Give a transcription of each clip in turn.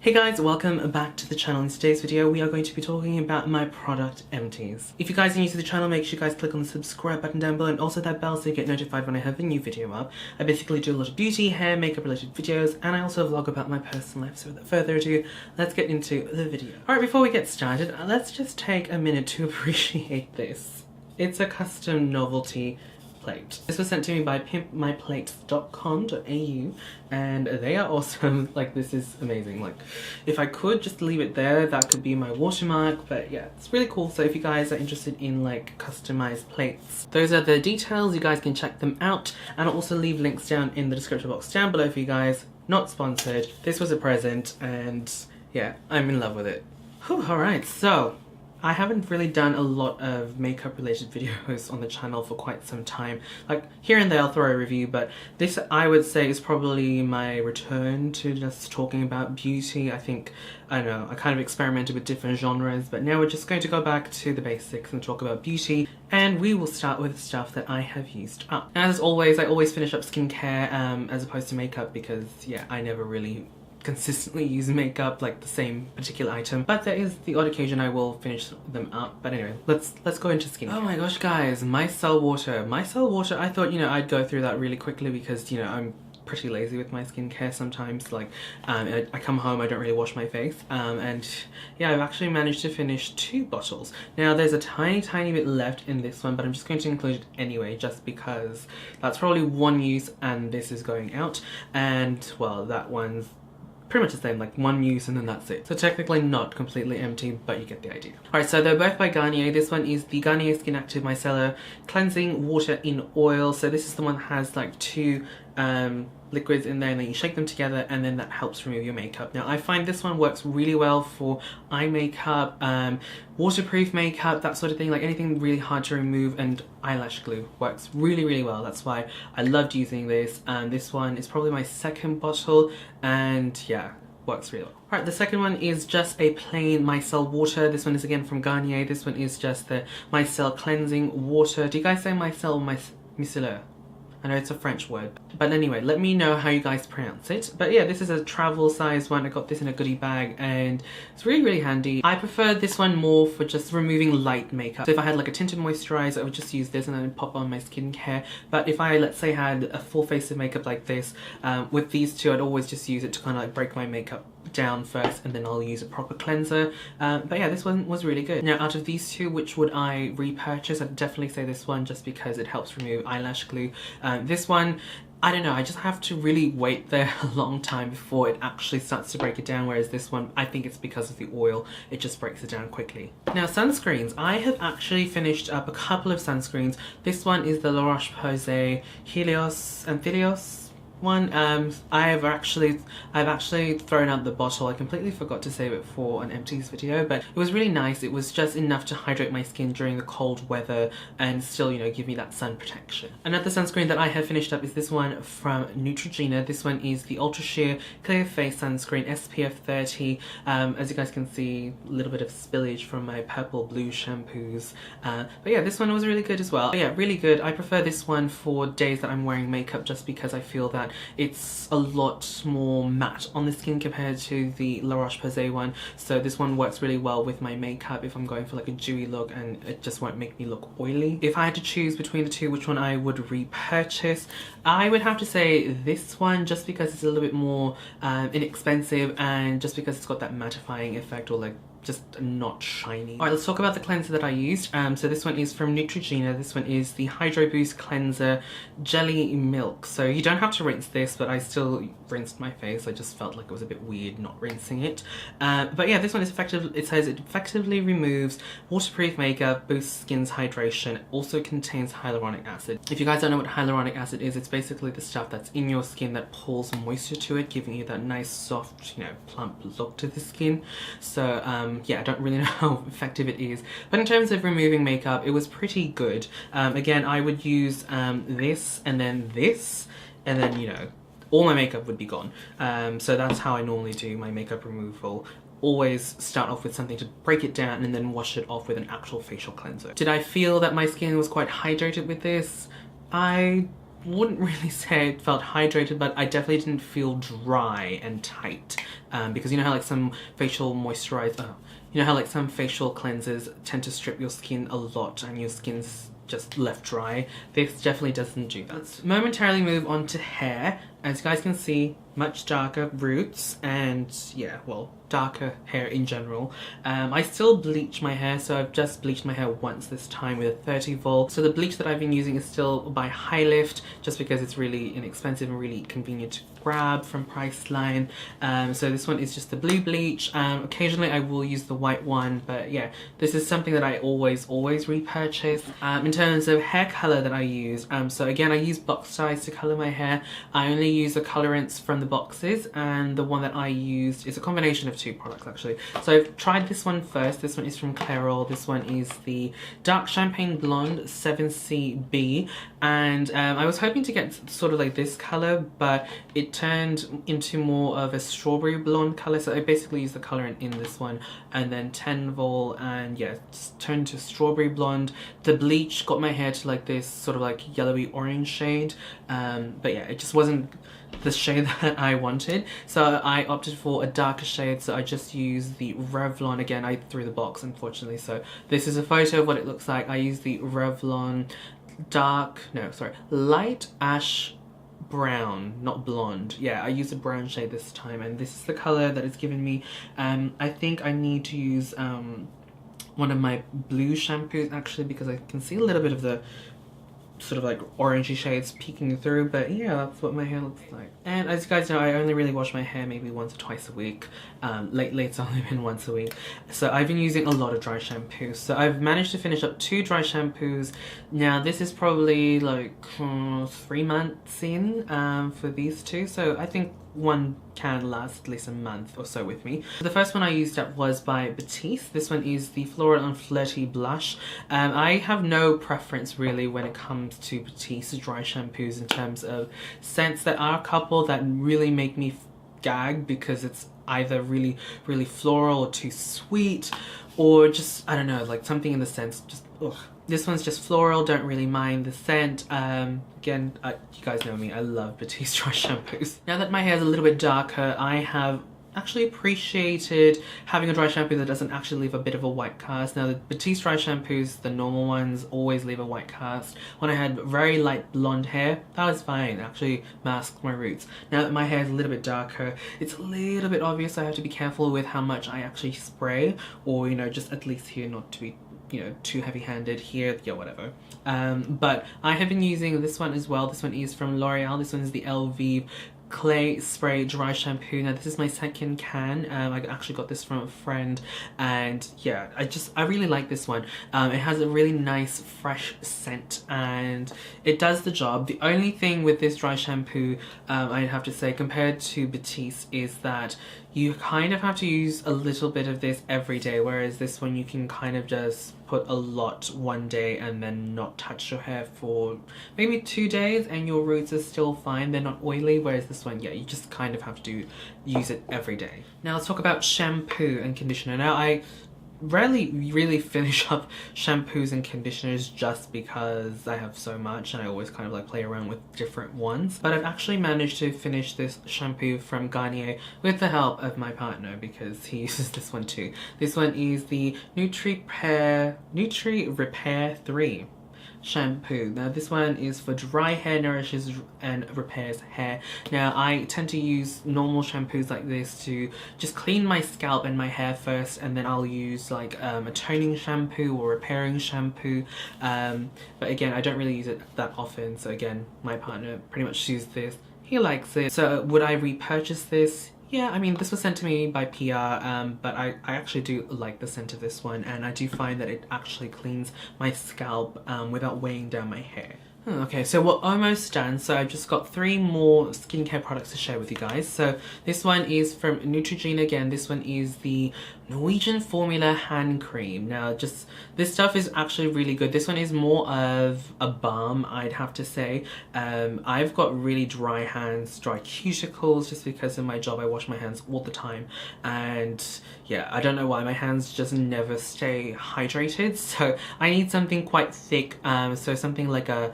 Hey guys, welcome back to the channel. In today's video we are going to be talking about my product Empties. If you guys are new to the channel, make sure you guys click on the subscribe button down below and also that bell so you get notified when I have a new video up. I basically do a lot of beauty, hair, makeup related videos, and I also vlog about my personal life. So without further ado, let's get into the video. Alright, before we get started, let's just take a minute to appreciate this. It's a custom Novelty plate. This was sent to me by pimpmyplates.com.au and they are awesome. Like, this is amazing. Like, if I could just leave it there, that could be my watermark, but yeah, it's really cool. So if you guys are interested in like customized plates, those are the details. You guys can check them out, and I'll also leave links down in the description box down below for you guys. Not sponsored. This was a present and yeah, I'm in love with it. Alright, so I haven't really done a lot of makeup related videos on the channel for quite some time. Like, here and there I'll throw a review, but this I would say is probably my return to just talking about beauty. I think, I don't know, I kind of experimented with different genres, but now we're just going to go back to the basics and talk about beauty. And we will start with stuff that I have used up. As always, I always finish up skincare as opposed to makeup because, yeah, I never really consistently use makeup, like the same particular item, but there is the odd occasion I will finish them up. But anyway, let's go into skincare. Oh my gosh guys, Micellar water. Micellar water, I thought, you know, I'd go through that really quickly because, you know, I'm pretty lazy with my skincare sometimes. Like, I come home, I don't really wash my face, and yeah, I've actually managed to finish 2 bottles. Now there's a tiny bit left in this one, but I'm just going to include it anyway, just because that's probably one use and this is going out, and well, that one's pretty much the same, like one use and then that's it. So technically not completely empty, but you get the idea. Alright, so they're both by Garnier. This one is the Garnier Skin Active Micellar Cleansing Water in Oil. So this is the one that has like 2 liquids in there, and then you shake them together and then that helps remove your makeup. Now I find this one works really well for eye makeup, waterproof makeup, that sort of thing, like anything really hard to remove, and eyelash glue works really well. That's why I loved using this. This one is probably my 2nd bottle and yeah, works really well. Alright, the second one is just a plain micellar water. This one is again from Garnier. This one is just the micellar cleansing water. Do you guys say micellar or micellar? I know it's a French word, but anyway, let me know how you guys pronounce it. But yeah, this is a travel size one. I got this in a goodie bag and it's really handy. I prefer this one more for just removing light makeup. So if I had like a tinted moisturizer, I would just use this and then pop on my skincare. But if I, let's say, had a full face of makeup like this, with these two, I'd always just use it to kind of like break my makeup down first, and then I'll use a proper cleanser. But yeah, this one was really good. Now out of these two, which would I repurchase? I'd definitely say this one, just because it helps remove eyelash glue. This one, I don't know, I just have to really wait there a long time before it actually starts to break it down, whereas this one, I think it's because of the oil, it just breaks it down quickly. Now sunscreens, I have actually finished up a couple of sunscreens. This one is the Rochay-Posay Anthelios one. I've actually thrown out the bottle. I completely forgot to save it for an Empties video, but it was really nice. It was just enough to hydrate my skin during the cold weather and still, you know, give me that sun protection. Another sunscreen that I have finished up is this one from Neutrogena. This one is the Ultra Sheer Clear Face Sunscreen SPF 30. As you guys can see, a little bit of spillage from my purple blue shampoos, but yeah, this one was really good as well. But yeah, really good. I prefer this one for days that I'm wearing makeup, just because I feel that it's a lot more matte on the skin compared to the La Roche-Posay one. So this one works really well with my makeup if I'm going for like a dewy look, and it just won't make me look oily. If I had to choose between the two, which one I would repurchase, I would have to say this one, just because it's a little bit more inexpensive, and just because it's got that mattifying effect, or like just not shiny. Alright, let's talk about the cleanser that I used. So this one is from Neutrogena. This one is the Hydro Boost Cleanser Gelee Milk. So you don't have to rinse this, but I still rinsed my face. I just felt like it was a bit weird not rinsing it. But yeah, this one is effective. It says it effectively removes waterproof makeup, boosts skin's hydration. It also contains hyaluronic acid. If you guys don't know what hyaluronic acid is, it's basically the stuff that's in your skin that pulls moisture to it, giving you that nice soft, you know, plump look to the skin. So yeah, I don't really know how effective it is, but in terms of removing makeup, it was pretty good. Again, I would use this and then this, and then, you know, all my makeup would be gone. So that's how I normally do my makeup removal. Always start off with something to break it down and then wash it off with an actual facial cleanser. Did I feel that my skin was quite hydrated with this? I wouldn't really say it felt hydrated, but I definitely didn't feel dry and tight, because you know how like some facial moisturizer, you know how like some facial cleansers tend to strip your skin a lot and your skin's just left dry. This definitely doesn't do that. Let's momentarily move on to hair. As you guys can see, much darker roots and yeah, well, darker hair in general. I still bleach my hair, so I've just bleached my hair once this time with a 30 volt. So the bleach that I've been using is still by High Lift, just because it's really inexpensive and really convenient to grab from Priceline. So this one is just the blue bleach. Occasionally I will use the white one, but yeah, this is something that I always repurchase. In terms of hair color that I use, so again, I use box dyes to color my hair. I only use the colorants from the boxes, and the one that I used is a combination of 2 products actually. So I've tried this one first. This one is from Clairol. This one is the Dark Champagne Blonde 7CB, and I was hoping to get sort of like this color, but it turned into more of a strawberry blonde color. So I basically used the colorant in this one and then 10 vol, and yeah, turned to strawberry blonde. The bleach got my hair to like this sort of like yellowy orange shade, but yeah, it just wasn't the shade that I wanted, so I opted for a darker shade. So I just used the Revlon. Again, I threw the box unfortunately, so this is a photo of what it looks like. I used the Revlon light ash brown, not blonde. Yeah, I used a brown shade this time, and this is the color that it's given me. I think I need to use one of my blue shampoos actually, because I can see a little bit of the sort of like orangey shades peeking through, but yeah, that's what my hair looks like. And as you guys know, I only really wash my hair maybe once or twice a week. Lately it's only been once a week, so I've been using a lot of dry shampoos. So I've managed to finish up 2 dry shampoos. Now this is probably like 3 months in for these 2, so I think one can last at least a month or so with me. The first one I used up was by Batiste. This one is the Floral and Flirty Blush. I have no preference really when it comes to Batiste dry shampoos in terms of scents. There are a couple that really make me gag because it's either really floral or too sweet, or just, I don't know, like something in the scent just ugh. This one's just floral, don't really mind the scent. Again, you guys know me, I love Batiste dry shampoos. Now that my hair is a little bit darker, I have actually appreciated having a dry shampoo that doesn't actually leave a bit of a white cast. Now the Batiste dry shampoos, the normal ones, always leave a white cast. When I had very light blonde hair, that was fine, it actually masked my roots. Now that my hair is a little bit darker, it's a little bit obvious. I have to be careful with how much I actually spray, or you know, just at least here not to be, you know, too heavy-handed here, yeah, whatever. But I have been using this one as well. This one is from Loreal. This one is the Elvive Clay Spray Dry Shampoo. Now this is my second can. I actually got this from a friend, and yeah, I really like this one. It has a really nice fresh scent and it does the job. The only thing with this dry shampoo, I'd have to say, compared to Batiste, is that you kind of have to use a little bit of this every day, whereas this one you can kind of just put a lot one day and then not touch your hair for maybe 2 days and your roots are still fine, they're not oily, whereas this one, yeah, you just kind of have to use it every day. Now let's talk about shampoo and conditioner. Now I rarely really finish up shampoos and conditioners just because I have so much and I always kind of like play around with different ones, but I've actually managed to finish this shampoo from Garnier with the help of my partner because he uses this one too. This one is the Nutri Repair 3 shampoo. Now this one is for dry hair, nourishes and repairs hair. Now I tend to use normal shampoos like this to just clean my scalp and my hair first, and then I'll use like a toning shampoo or repairing shampoo, but again I don't really use it that often, so again my partner pretty much uses this. He likes it. So would I repurchase this? Yeah, I mean, this was sent to me by PR, but I actually do like the scent of this one, and I do find that it actually cleans my scalp without weighing down my hair. Okay, so we're almost done. So I've just got 3 more skincare products to share with you guys. So this one is from Neutrogena again. This one is the Norwegian Formula Hand Cream. Now just, this stuff is actually really good. This one is more of a balm, I'd have to say. I've got really dry hands, dry cuticles, just because of my job I wash my hands all the time. And yeah, I don't know why, my hands just never stay hydrated. So I need something quite thick, so something like a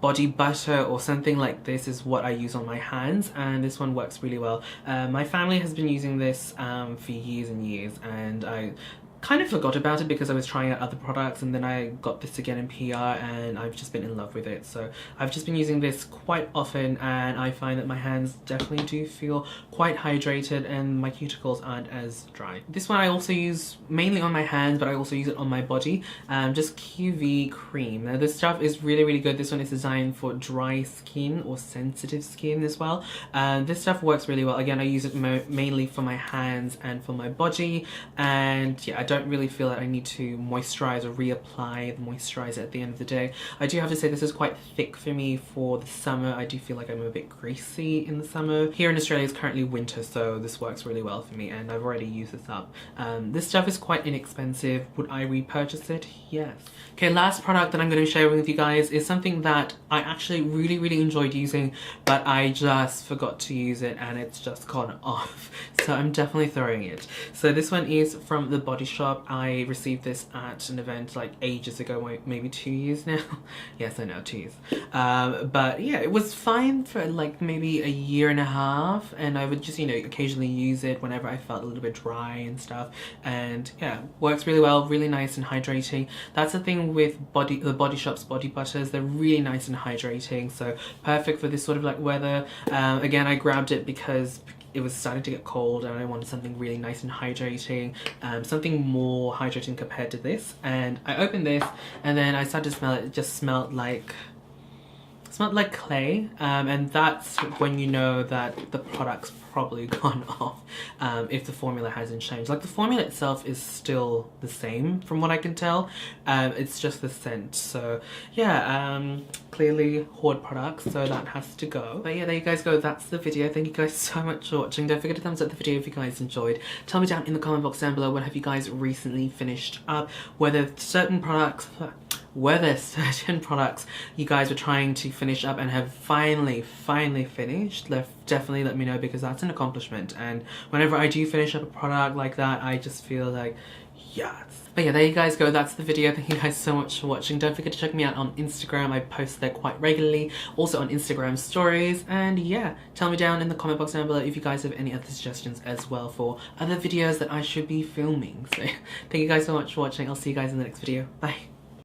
body butter or something like this is what I use on my hands, and this one works really well. My family has been using this for years and years, and I kind of forgot about it because I was trying out other products, and then I got this again in PR and I've just been in love with it. So I've just been using this quite often, and I find that my hands definitely do feel quite hydrated and my cuticles aren't as dry. This one I also use mainly on my hands, but I also use it on my body. Just QV cream. Now this stuff is really good. This one is designed for dry skin or sensitive skin as well. This stuff works really well. Again, I use it mainly for my hands and for my body, and yeah, I don't really feel that I need to moisturize or reapply the moisturizer at the end of the day. I do have to say this is quite thick for me for the summer. I do feel like I'm a bit greasy in the summer. Here in Australia it's currently winter, so this works really well for me, and I've already used this up. This stuff is quite inexpensive. Would I repurchase it? Yes. Okay, last product that I'm going to be sharing with you guys is something that I actually really enjoyed using, but I just forgot to use it and it's just gone off. So I'm definitely throwing it. So this one is from The Body Shop. I received this at an event like ages ago, maybe 2 years now. Yes, I know, 2 years. But yeah, it was fine for like maybe a year and a half, and I would just, you know, occasionally use it whenever I felt a little bit dry and stuff, and yeah, works really well, really nice and hydrating. That's the thing with The Body Shop's body butters. They're really nice and hydrating, so perfect for this sort of like weather. Again, I grabbed it because it was starting to get cold and I wanted something really nice and hydrating, something more hydrating compared to this. And I opened this and then I started to smell it. It just smelled like clay, and that's when you know that the product's probably gone off, if the formula hasn't changed. Like, the formula itself is still the same from what I can tell, it's just the scent. So yeah, clearly hoard products, so that has to go. But yeah, there you guys go, that's the video. Thank you guys so much for watching. Don't forget to thumbs up the video if you guys enjoyed. Tell me down in the comment box down below, what have you guys recently finished up, whether certain products you guys were trying to finish up and have finally finished. Definitely let me know, because that's an accomplishment, and whenever I do finish up a product like that, I just feel like, yes. But yeah, there you guys go, that's the video. Thank you guys so much for watching. Don't forget to check me out on Instagram. I post there quite regularly, also on Instagram stories. And yeah, tell me down in the comment box down below if you guys have any other suggestions as well for other videos that I should be filming. So thank you guys so much for watching. I'll see you guys in the next video. Bye.